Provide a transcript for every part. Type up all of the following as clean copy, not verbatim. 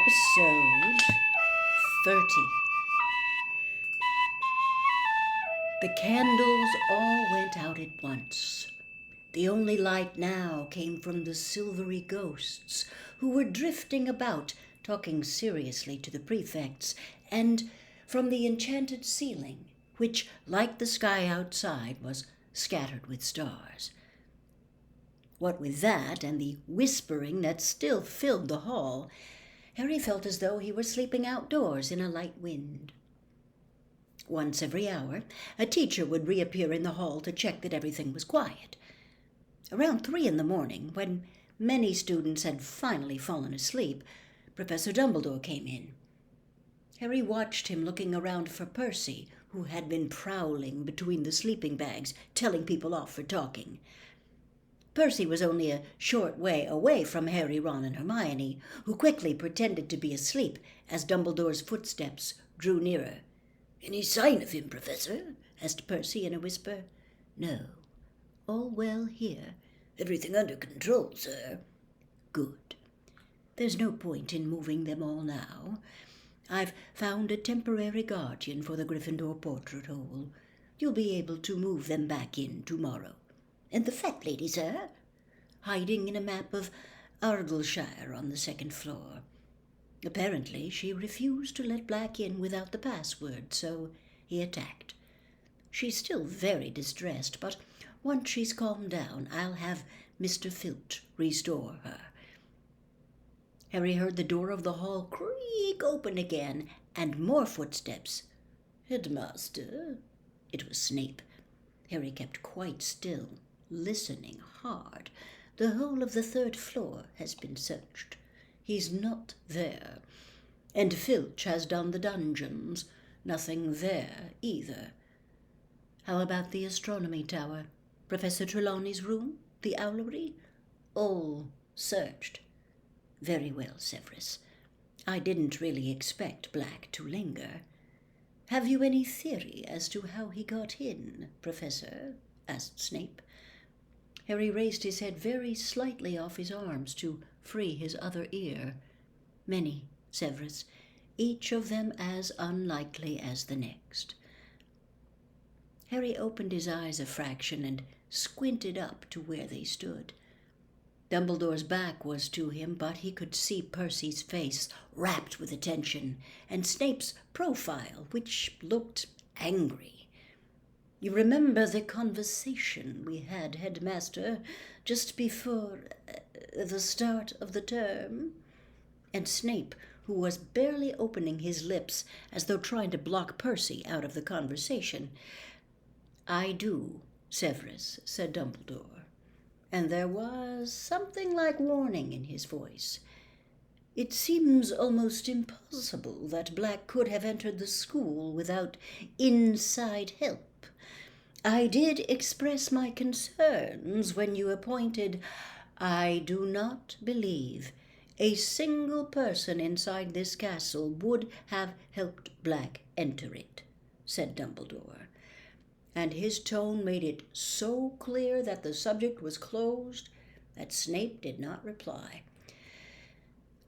Episode 30. The candles all went out at once. The only light now came from the silvery ghosts who were drifting about, talking seriously to the prefects, and from the enchanted ceiling, which, like the sky outside, was scattered with stars. What with that and the whispering that still filled the hall, Harry felt as though he were sleeping outdoors in a light wind. Once every hour, a teacher would reappear in the hall to check that everything was quiet. Around 3 a.m, when many students had finally fallen asleep, Professor Dumbledore came in. Harry watched him looking around for Percy, who had been prowling between the sleeping bags, telling people off for talking. Percy was only a short way away from Harry, Ron, and Hermione, who quickly pretended to be asleep as Dumbledore's footsteps drew nearer. "Any sign of him, Professor?" asked Percy in a whisper. "No. All well here. Everything under control, sir." "Good. There's no point in moving them all now. I've found a temporary guardian for the Gryffindor portrait hole. You'll be able to move them back in tomorrow." "And the fat lady, sir?" "Hiding in a map of Argyllshire on the 2nd floor. Apparently she refused to let Black in without the password, so he attacked. She's still very distressed, but once she's calmed down, I'll have Mr. Filch restore her." Harry heard the door of the hall creak open again, and more footsteps. "Headmaster?" It was Snape. Harry kept quite still, listening hard. "The whole of the 3rd floor has been searched. He's not there. And Filch has done the dungeons. Nothing there either. How about the astronomy tower? Professor Trelawney's room? The owlery?" "All searched." "Very well, Severus. I didn't really expect Black to linger." "Have you any theory as to how he got in, Professor?" asked Snape. Harry raised his head very slightly off his arms to free his other ear. "Many, Severus, each of them as unlikely as the next." Harry opened his eyes a fraction and squinted up to where they stood. Dumbledore's back was to him, but he could see Percy's face rapt with attention, and Snape's profile, which looked angry. "You remember the conversation we had, Headmaster, just before the start of the term?" And Snape, who was barely opening his lips as though trying to block Percy out of the conversation. "I do, Severus," said Dumbledore, and there was something like warning in his voice. "It seems almost impossible that Black could have entered the school without inside help. I did express my concerns when you appointed. I do not believe a single person inside this castle would have helped Black enter it," said Dumbledore. And his tone made it so clear that the subject was closed that Snape did not reply.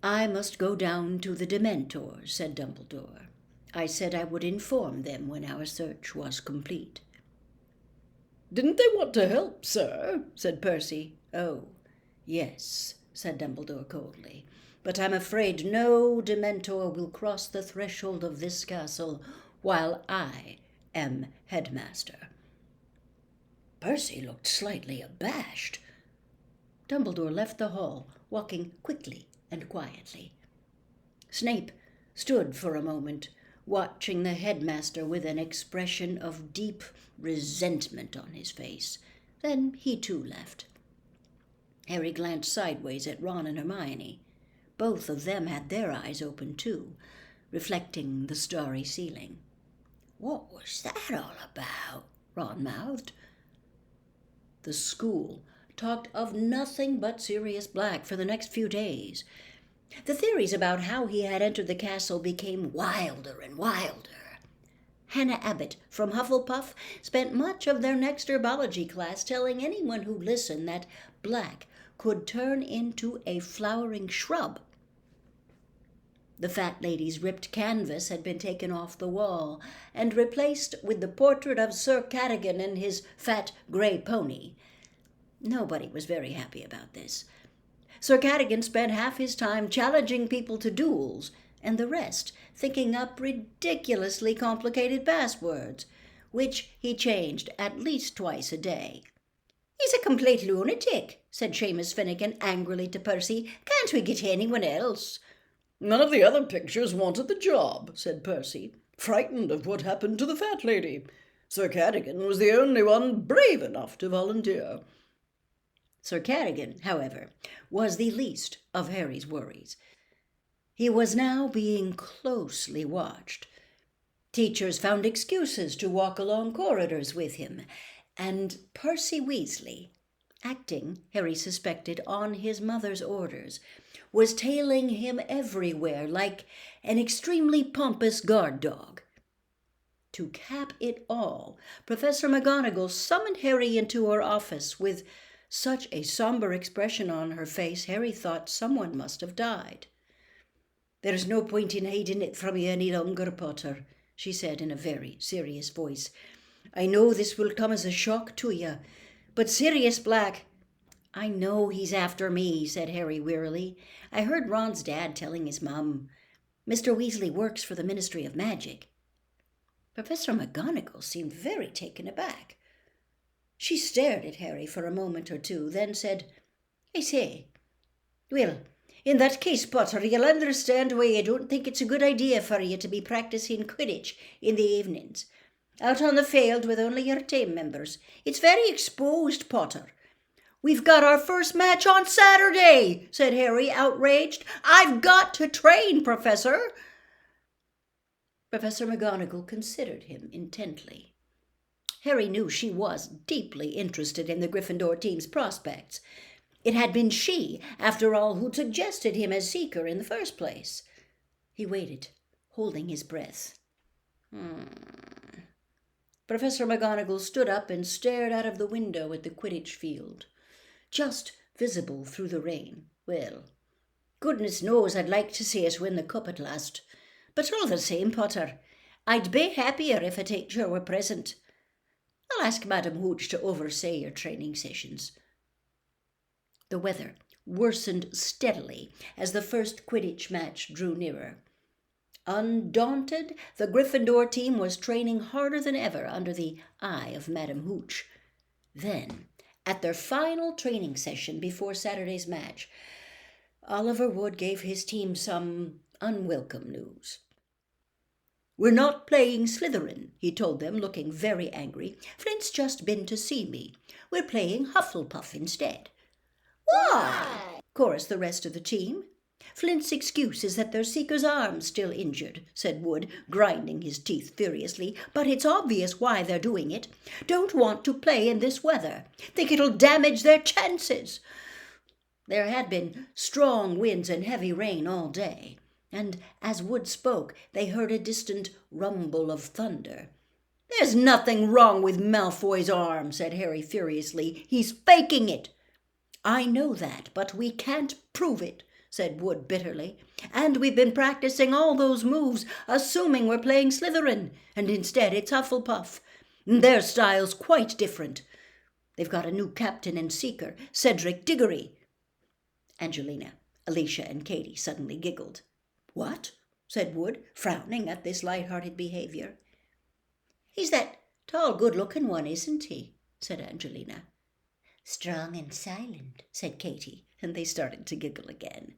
"I must go down to the Dementors," said Dumbledore. "I said I would inform them when our search was complete." "Didn't they want to help, sir?" said Percy. "Oh, yes," said Dumbledore coldly. "But I'm afraid no Dementor will cross the threshold of this castle while I am headmaster." Percy looked slightly abashed. Dumbledore left the hall, walking quickly and quietly. Snape stood for a moment, watching the headmaster with an expression of deep resentment on his face. Then he too left. Harry glanced sideways at Ron and Hermione. Both of them had their eyes open too, reflecting the starry ceiling. "What was that all about?" Ron mouthed. The school talked of nothing but Sirius Black for the next few days. The theories about how he had entered the castle became wilder and wilder. Hannah Abbott from Hufflepuff spent much of their next herbology class telling anyone who listened that Black could turn into a flowering shrub. The fat lady's ripped canvas had been taken off the wall and replaced with the portrait of Sir Cadogan and his fat grey pony. Nobody was very happy about this. Sir Cadogan spent half his time challenging people to duels, and the rest thinking up ridiculously complicated passwords, which he changed at least twice a day. "He's a complete lunatic," said Seamus Finnegan angrily to Percy. "Can't we get anyone else?" "None of the other pictures wanted the job," said Percy, frightened of what happened to the fat lady. "Sir Cadogan was the only one brave enough to volunteer." Sir Cadogan, however, was the least of Harry's worries. He was now being closely watched. Teachers found excuses to walk along corridors with him, and Percy Weasley, acting, Harry suspected, on his mother's orders, was tailing him everywhere like an extremely pompous guard dog. To cap it all, Professor McGonagall summoned Harry into her office with such a somber expression on her face, Harry thought someone must have died. "There's no point in hiding it from you any longer, Potter," she said in a very serious voice. "I know this will come as a shock to you, but Sirius Black—" "I know he's after me," said Harry wearily. "I heard Ron's dad telling his mum. Mr. Weasley works for the Ministry of Magic." Professor McGonagall seemed very taken aback. She stared at Harry for a moment or two, then said, "I say, well, in that case, Potter, you'll understand why I don't think it's a good idea for you to be practicing Quidditch in the evenings, out on the field with only your team members. It's very exposed, Potter." "We've got our first match on Saturday," said Harry, outraged. "I've got to train, Professor." Professor McGonagall considered him intently. Harry knew she was deeply interested in the Gryffindor team's prospects. It had been she, after all, who suggested him as Seeker in the first place. He waited, holding his breath. Professor McGonagall stood up and stared out of the window at the Quidditch field, just visible through the rain. "Well, goodness knows I'd like to see us win the cup at last. But all the same, Potter, I'd be happier if a teacher were present. I'll ask Madam Hooch to oversee your training sessions." The weather worsened steadily as the first Quidditch match drew nearer. Undaunted, the Gryffindor team was training harder than ever under the eye of Madam Hooch. Then, at their final training session before Saturday's match, Oliver Wood gave his team some unwelcome news. "We're not playing Slytherin," he told them, looking very angry. "Flint's just been to see me. We're playing Hufflepuff instead." "Why?" chorused the rest of the team. "Flint's excuse is that their Seeker's arm's still injured," said Wood, grinding his teeth furiously. "But it's obvious why they're doing it. Don't want to play in this weather. Think it'll damage their chances." There had been strong winds and heavy rain all day, and as Wood spoke, they heard a distant rumble of thunder. "There's nothing wrong with Malfoy's arm," said Harry furiously. "He's faking it." "I know that, but we can't prove it," said Wood bitterly. "And we've been practicing all those moves, assuming we're playing Slytherin, and instead it's Hufflepuff. Their style's quite different. They've got a new captain and Seeker, Cedric Diggory." Angelina, Alicia, and Katie suddenly giggled. "What?" said Wood, frowning at this light-hearted behavior. "He's that tall, good-looking one, isn't he?" said Angelina. "Strong and silent," said Katie, and they started to giggle again.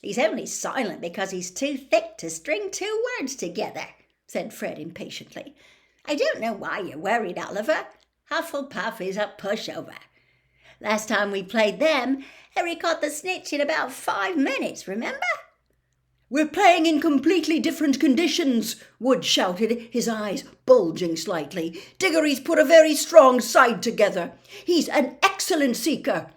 "He's only silent because he's too thick to string two words together," said Fred impatiently. "I don't know why you're worried, Oliver. Hufflepuff is a pushover. Last time we played them, Harry caught the snitch in about 5 minutes, remember?" "We're playing in completely different conditions," Wood shouted, his eyes bulging slightly. "Diggory's put a very strong side together. He's an excellent Seeker.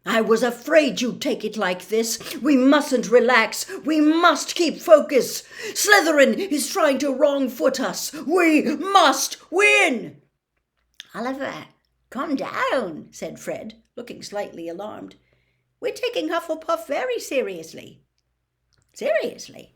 I was afraid you'd take it like this. We mustn't relax. We must keep focus. Slytherin is trying to wrong-foot us. We must win." "Oliver, calm down," said Fred, looking slightly alarmed. "We're taking Hufflepuff very seriously." Seriously.